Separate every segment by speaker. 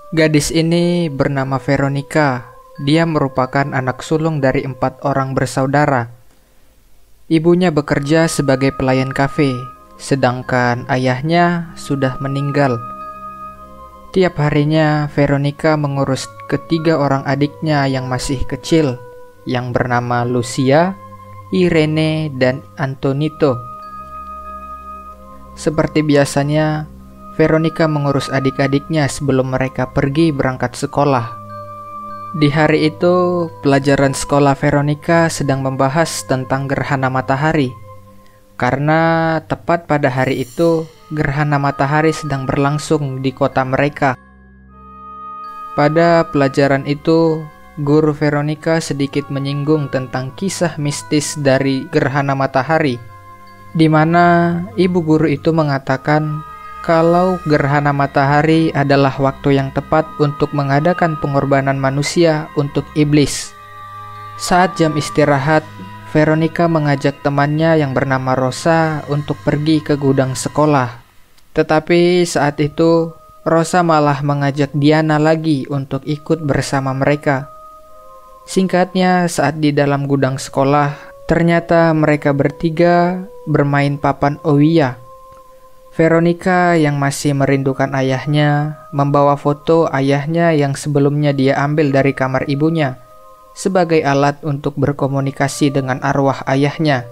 Speaker 1: Gadis ini bernama Veronica. Dia merupakan anak sulung dari 4 orang bersaudara. Ibunya bekerja sebagai pelayan kafe, sedangkan ayahnya sudah meninggal. Tiap harinya Veronica mengurus ketiga orang adiknya yang masih kecil, yang bernama Lucia, Irene, dan Antonito. Seperti biasanya, Veronica mengurus adik-adiknya sebelum mereka pergi berangkat sekolah. Di hari itu, pelajaran sekolah Veronica sedang membahas tentang gerhana matahari. Karena tepat pada hari itu, gerhana matahari sedang berlangsung di kota mereka. Pada pelajaran itu, guru Veronica sedikit menyinggung tentang kisah mistis dari gerhana matahari, di mana ibu guru itu mengatakan kalau gerhana matahari adalah waktu yang tepat untuk mengadakan pengorbanan manusia untuk iblis. Saat jam istirahat, Veronica mengajak temannya yang bernama Rosa untuk pergi ke gudang sekolah. Tetapi saat itu, Rosa malah mengajak Diana lagi untuk ikut bersama mereka. Singkatnya, saat di dalam gudang sekolah, ternyata mereka bertiga bermain papan Ouija. Veronica yang masih merindukan ayahnya membawa foto ayahnya yang sebelumnya dia ambil dari kamar ibunya sebagai alat untuk berkomunikasi dengan arwah ayahnya.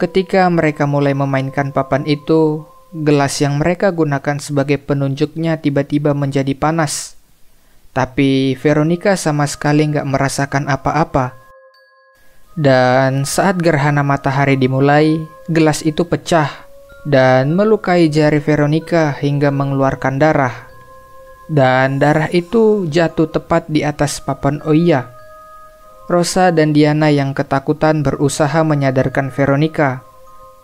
Speaker 1: Ketika mereka mulai memainkan papan itu, gelas yang mereka gunakan sebagai penunjuknya tiba-tiba menjadi panas. Tapi Veronica sama sekali nggak merasakan apa-apa. Dan saat gerhana matahari dimulai, gelas itu pecah dan melukai jari Veronica hingga mengeluarkan darah. Dan darah itu jatuh tepat di atas papan Ouija. Rosa dan Diana yang ketakutan berusaha menyadarkan Veronica,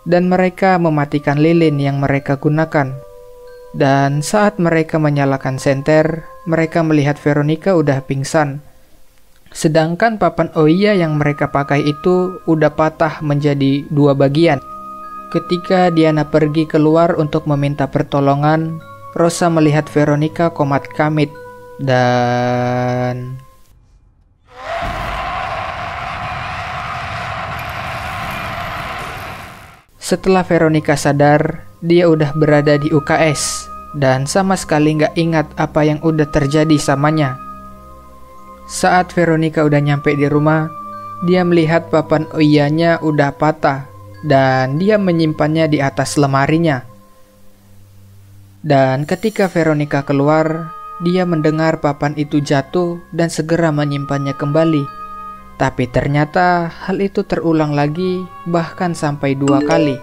Speaker 1: dan mereka mematikan lilin yang mereka gunakan. Dan saat mereka menyalakan senter, mereka melihat Veronica udah pingsan. Sedangkan papan Ouija yang mereka pakai itu udah patah menjadi 2 bagian. Ketika Diana pergi keluar untuk meminta pertolongan, Rosa melihat Veronica komat kamit dan... Setelah Veronica sadar, dia udah berada di UKS dan sama sekali nggak ingat apa yang udah terjadi samanya. Saat Veronica udah nyampe di rumah, dia melihat papan Ouija-nya udah patah dan dia menyimpannya di atas lemarinya. Dan ketika Veronica keluar, dia mendengar papan itu jatuh dan segera menyimpannya kembali. Tapi ternyata hal itu terulang lagi, bahkan sampai 2 kali.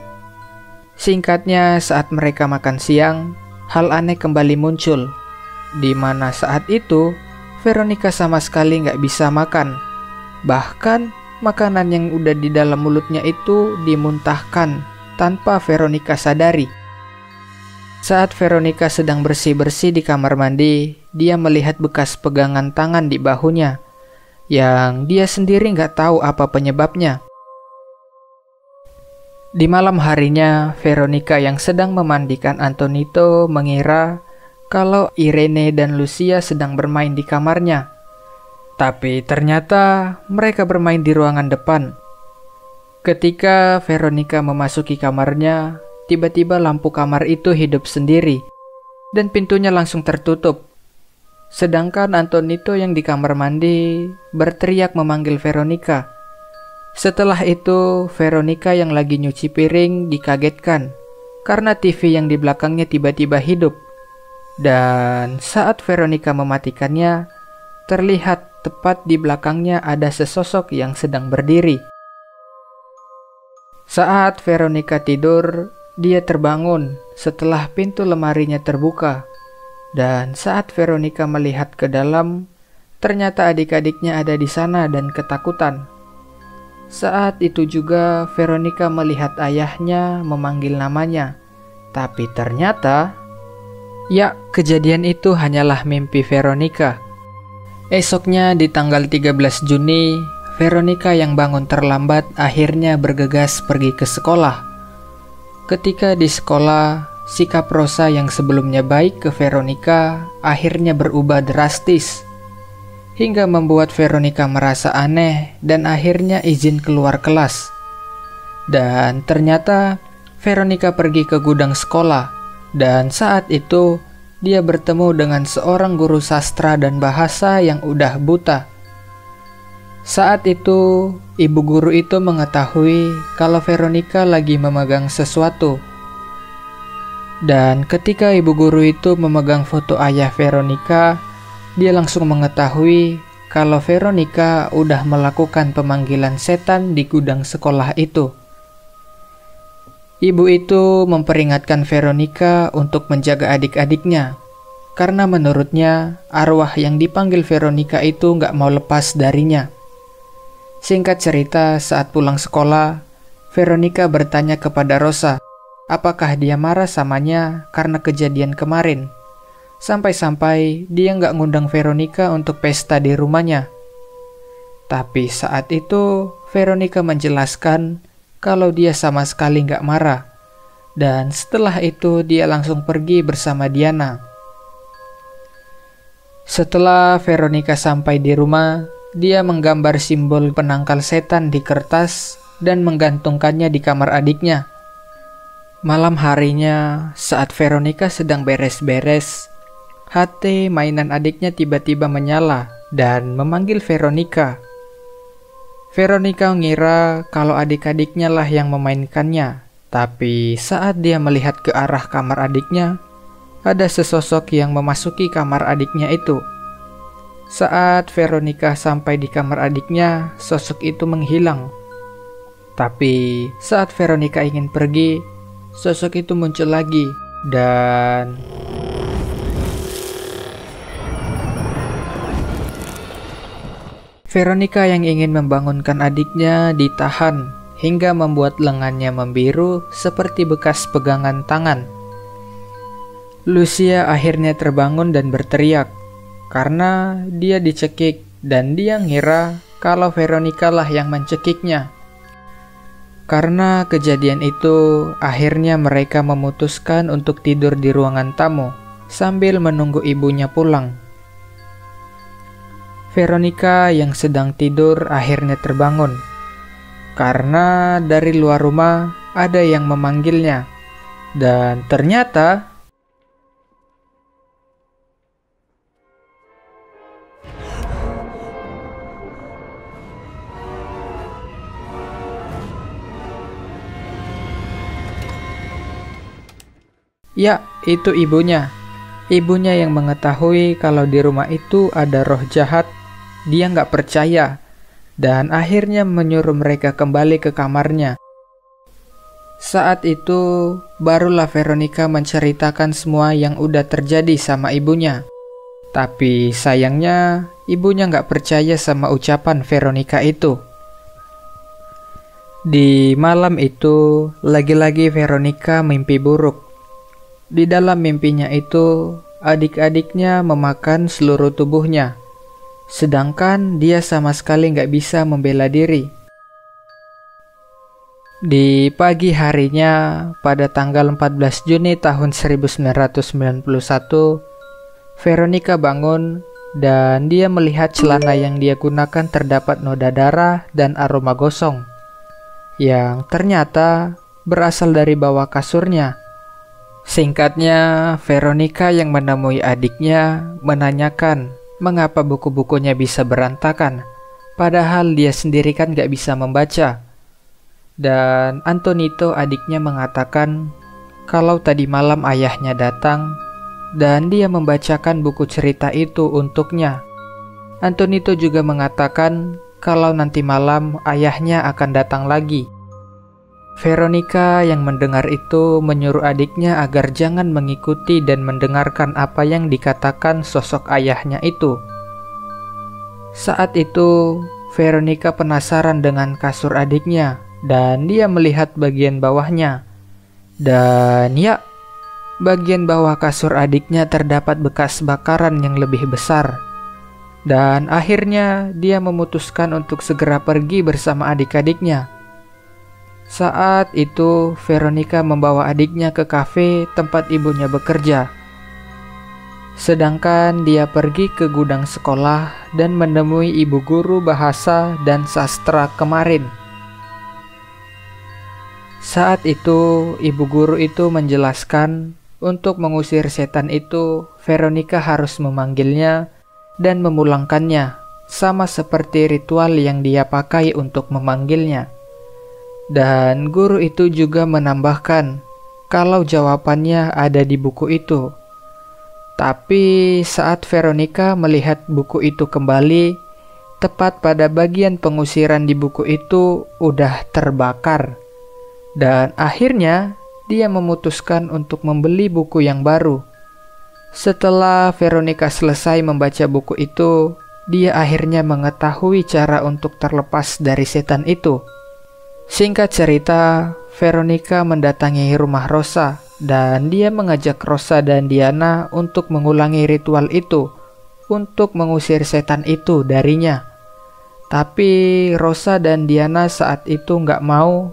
Speaker 1: Singkatnya, saat mereka makan siang, hal aneh kembali muncul, di mana saat itu Veronica sama sekali nggak bisa makan. Bahkan makanan yang udah di dalam mulutnya itu dimuntahkan tanpa Veronica sadari. Saat Veronica sedang bersih-bersih di kamar mandi, dia melihat bekas pegangan tangan di bahunya yang dia sendiri nggak tahu apa penyebabnya. Di malam harinya, Veronica yang sedang memandikan Antonito mengira kalau Irene dan Lucia sedang bermain di kamarnya. Tapi ternyata mereka bermain di ruangan depan. Ketika Veronica memasuki kamarnya, tiba-tiba lampu kamar itu hidup sendiri dan pintunya langsung tertutup. Sedangkan Antonito yang di kamar mandi berteriak memanggil Veronica. Setelah itu, Veronica yang lagi nyuci piring dikagetkan karena TV yang di belakangnya tiba-tiba hidup. Dan saat Veronica mematikannya, terlihat tepat di belakangnya ada sesosok yang sedang berdiri. Saat Veronica tidur, dia terbangun setelah pintu lemarinya terbuka. Dan saat Veronica melihat ke dalam, ternyata adik-adiknya ada di sana dan ketakutan. Saat itu juga Veronica melihat ayahnya memanggil namanya. Tapi ternyata, ya, kejadian itu hanyalah mimpi Veronica. Esoknya di tanggal 13 Juni, Veronica yang bangun terlambat akhirnya bergegas pergi ke sekolah. Ketika di sekolah, sikap Rosa yang sebelumnya baik ke Veronica akhirnya berubah drastis, hingga membuat Veronica merasa aneh dan akhirnya izin keluar kelas. Dan ternyata Veronica pergi ke gudang sekolah, dan saat itu dia bertemu dengan seorang guru sastra dan bahasa yang udah buta. Saat itu, ibu guru itu mengetahui kalau Veronica lagi memegang sesuatu. Dan ketika ibu guru itu memegang foto ayah Veronica, dia langsung mengetahui kalau Veronica udah melakukan pemanggilan setan di gudang sekolah itu. Ibu itu memperingatkan Veronica untuk menjaga adik-adiknya, karena menurutnya arwah yang dipanggil Veronica itu nggak mau lepas darinya. Singkat cerita, saat pulang sekolah, Veronica bertanya kepada Rosa, apakah dia marah samanya karena kejadian kemarin. Sampai-sampai dia nggak ngundang Veronica untuk pesta di rumahnya. Tapi saat itu, Veronica menjelaskan kalau dia sama sekali nggak marah. Dan setelah itu dia langsung pergi bersama Diana. Setelah Veronica sampai di rumah, dia menggambar simbol penangkal setan di kertas dan menggantungkannya di kamar adiknya. Malam harinya, saat Veronica sedang beres-beres, HP mainan adiknya tiba-tiba menyala dan memanggil Veronica. Veronica mengira kalau adik-adiknya lah yang memainkannya, tapi saat dia melihat ke arah kamar adiknya, ada sesosok yang memasuki kamar adiknya itu. Saat Veronica sampai di kamar adiknya, sosok itu menghilang. Tapi saat Veronica ingin pergi, sosok itu muncul lagi dan Veronica yang ingin membangunkan adiknya ditahan hingga membuat lengannya membiru seperti bekas pegangan tangan. Lucia akhirnya terbangun dan berteriak karena dia dicekik dan dia ngira kalau Veronica lah yang mencekiknya. Karena kejadian itu, akhirnya mereka memutuskan untuk tidur di ruangan tamu sambil menunggu ibunya pulang. Veronica yang sedang tidur akhirnya terbangun karena dari luar rumah ada yang memanggilnya, dan ternyata ya, itu ibunya. Ibunya yang mengetahui kalau di rumah itu ada roh jahat. Dia nggak percaya dan akhirnya menyuruh mereka kembali ke kamarnya. Saat itu, barulah Veronica menceritakan semua yang udah terjadi sama ibunya. Tapi sayangnya, ibunya nggak percaya sama ucapan Veronica itu. Di malam itu, lagi-lagi Veronica mimpi buruk. Di dalam mimpinya itu, adik-adiknya memakan seluruh tubuhnya, sedangkan dia sama sekali nggak bisa membela diri. Di pagi harinya, pada tanggal 14 Juni tahun 1991, Veronica bangun dan dia melihat celana yang dia gunakan terdapat noda darah dan aroma gosong, yang ternyata berasal dari bawah kasurnya. Singkatnya, Veronica yang menemui adiknya menanyakan mengapa buku-bukunya bisa berantakan, padahal dia sendiri kan gak bisa membaca. Dan Antonito adiknya mengatakan kalau tadi malam ayahnya datang dan dia membacakan buku cerita itu untuknya. Antonito juga mengatakan kalau nanti malam ayahnya akan datang lagi. Veronica yang mendengar itu menyuruh adiknya agar jangan mengikuti dan mendengarkan apa yang dikatakan sosok ayahnya itu. Saat itu, Veronica penasaran dengan kasur adiknya dan dia melihat bagian bawahnya. Dan ya, bagian bawah kasur adiknya terdapat bekas bakaran yang lebih besar. Dan akhirnya dia memutuskan untuk segera pergi bersama adik-adiknya. Saat itu, Veronica membawa adiknya ke kafe tempat ibunya bekerja. Sedangkan dia pergi ke gudang sekolah dan menemui ibu guru bahasa dan sastra kemarin. Saat itu, ibu guru itu menjelaskan untuk mengusir setan itu, Veronica harus memanggilnya dan memulangkannya, sama seperti ritual yang dia pakai untuk memanggilnya. Dan guru itu juga menambahkan kalau jawabannya ada di buku itu. Tapi saat Veronica melihat buku itu kembali, tepat pada bagian pengusiran di buku itu udah terbakar. Dan akhirnya dia memutuskan untuk membeli buku yang baru. Setelah Veronica selesai membaca buku itu, dia akhirnya mengetahui cara untuk terlepas dari setan itu. Singkat cerita, Veronica mendatangi rumah Rosa dan dia mengajak Rosa dan Diana untuk mengulangi ritual itu untuk mengusir setan itu darinya. Tapi Rosa dan Diana saat itu nggak mau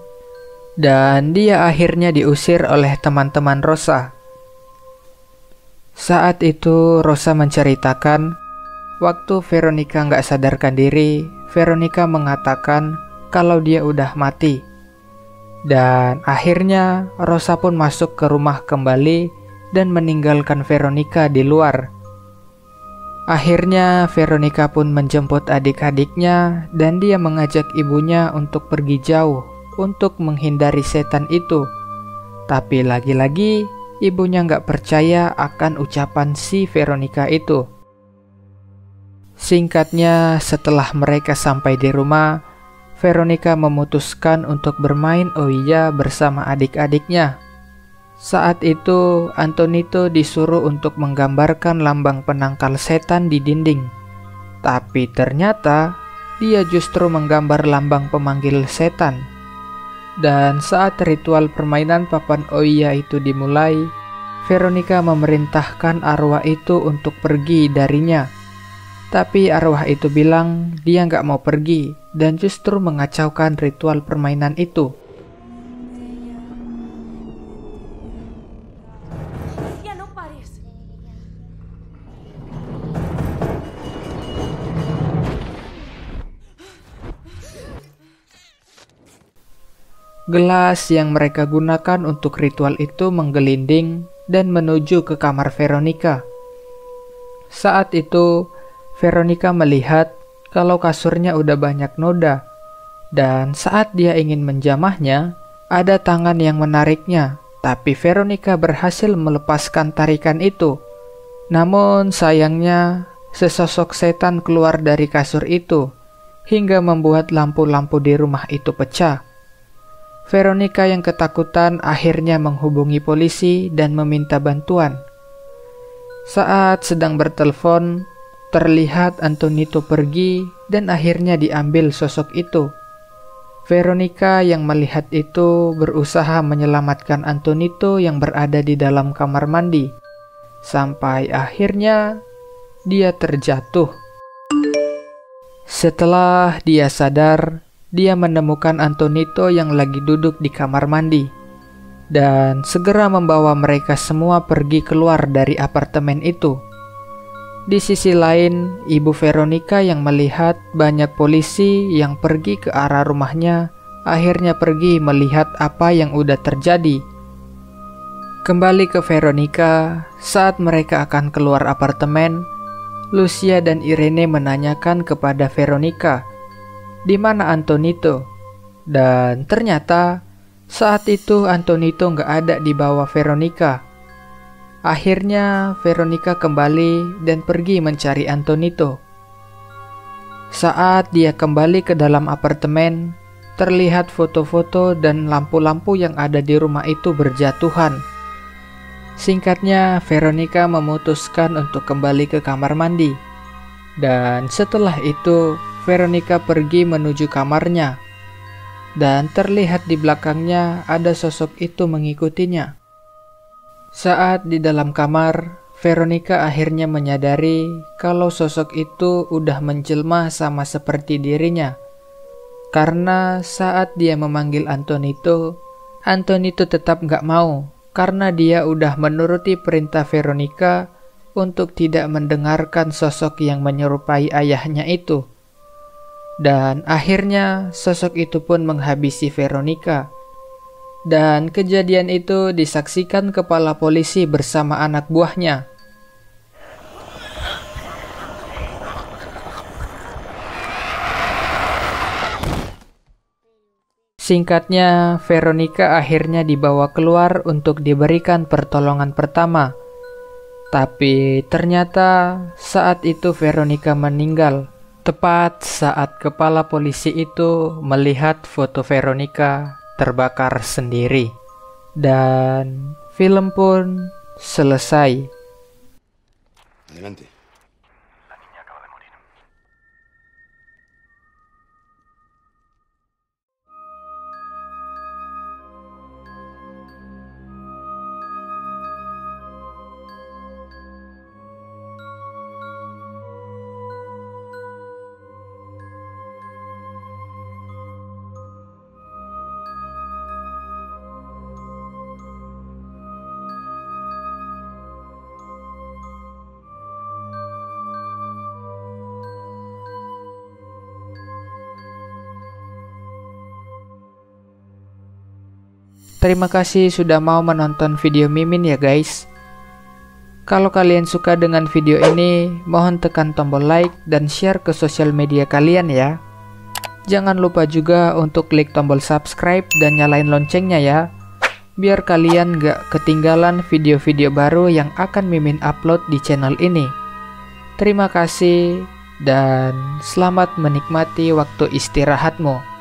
Speaker 1: dan dia akhirnya diusir oleh teman-teman Rosa. Saat itu Rosa menceritakan waktu Veronica nggak sadarkan diri, Veronica mengatakan kalau dia udah mati. Dan akhirnya Rosa pun masuk ke rumah kembali dan meninggalkan Veronica di luar. Akhirnya Veronica pun menjemput adik-adiknya dan dia mengajak ibunya untuk pergi jauh untuk menghindari setan itu. Tapi lagi-lagi ibunya nggak percaya akan ucapan si Veronica itu. Singkatnya, setelah mereka sampai di rumah, Veronica memutuskan untuk bermain Ouija bersama adik-adiknya. Saat itu, Antonito disuruh untuk menggambarkan lambang penangkal setan di dinding. Tapi ternyata, dia justru menggambar lambang pemanggil setan. Dan saat ritual permainan papan Ouija itu dimulai, Veronica memerintahkan arwah itu untuk pergi darinya. Tapi arwah itu bilang dia nggak mau pergi dan justru mengacaukan ritual permainan itu. Gelas yang mereka gunakan untuk ritual itu menggelinding dan menuju ke kamar Veronica. Saat itu, Veronica melihat kalau kasurnya udah banyak noda, dan saat dia ingin menjamahnya, ada tangan yang menariknya, tapi Veronica berhasil melepaskan tarikan itu. Namun sayangnya, sesosok setan keluar dari kasur itu, hingga membuat lampu-lampu di rumah itu pecah. Veronica yang ketakutan akhirnya menghubungi polisi dan meminta bantuan. Saat sedang bertelepon, terlihat Antonito pergi dan akhirnya diambil sosok itu. Veronica yang melihat itu berusaha menyelamatkan Antonito yang berada di dalam kamar mandi. Sampai akhirnya dia terjatuh. Setelah dia sadar, dia menemukan Antonito yang lagi duduk di kamar mandi dan segera membawa mereka semua pergi keluar dari apartemen itu. Di sisi lain, ibu Veronica yang melihat banyak polisi yang pergi ke arah rumahnya akhirnya pergi melihat apa yang udah terjadi. Kembali ke Veronica, saat mereka akan keluar apartemen, Lucia dan Irene menanyakan kepada Veronica, di mana Antonito? Dan ternyata saat itu Antonito nggak ada di bawah Veronica. Akhirnya Veronica kembali dan pergi mencari Antonito. Saat dia kembali ke dalam apartemen, terlihat foto-foto dan lampu-lampu yang ada di rumah itu berjatuhan. Singkatnya, Veronica memutuskan untuk kembali ke kamar mandi. Dan setelah itu, Veronica pergi menuju kamarnya. Dan terlihat di belakangnya ada sosok itu mengikutinya. Saat di dalam kamar, Veronica akhirnya menyadari kalau sosok itu udah menjelma sama seperti dirinya. Karena saat dia memanggil Antonito tetap gak mau karena dia udah menuruti perintah Veronica untuk tidak mendengarkan sosok yang menyerupai ayahnya itu. Dan akhirnya sosok itu pun menghabisi Veronica. Dan kejadian itu disaksikan kepala polisi bersama anak buahnya. Singkatnya, Veronica akhirnya dibawa keluar untuk diberikan pertolongan pertama. Tapi ternyata saat itu Veronica meninggal. Tepat saat kepala polisi itu melihat foto Veronica terbakar sendiri. Dan film pun selesai.
Speaker 2: Adelante.
Speaker 1: Terima kasih sudah mau menonton video Mimin ya guys. Kalau kalian suka dengan video ini, mohon tekan tombol like dan share ke sosial media kalian ya. Jangan lupa juga untuk klik tombol subscribe dan nyalain loncengnya ya, biar kalian gak ketinggalan video-video baru yang akan Mimin upload di channel ini. Terima kasih dan selamat menikmati waktu istirahatmu.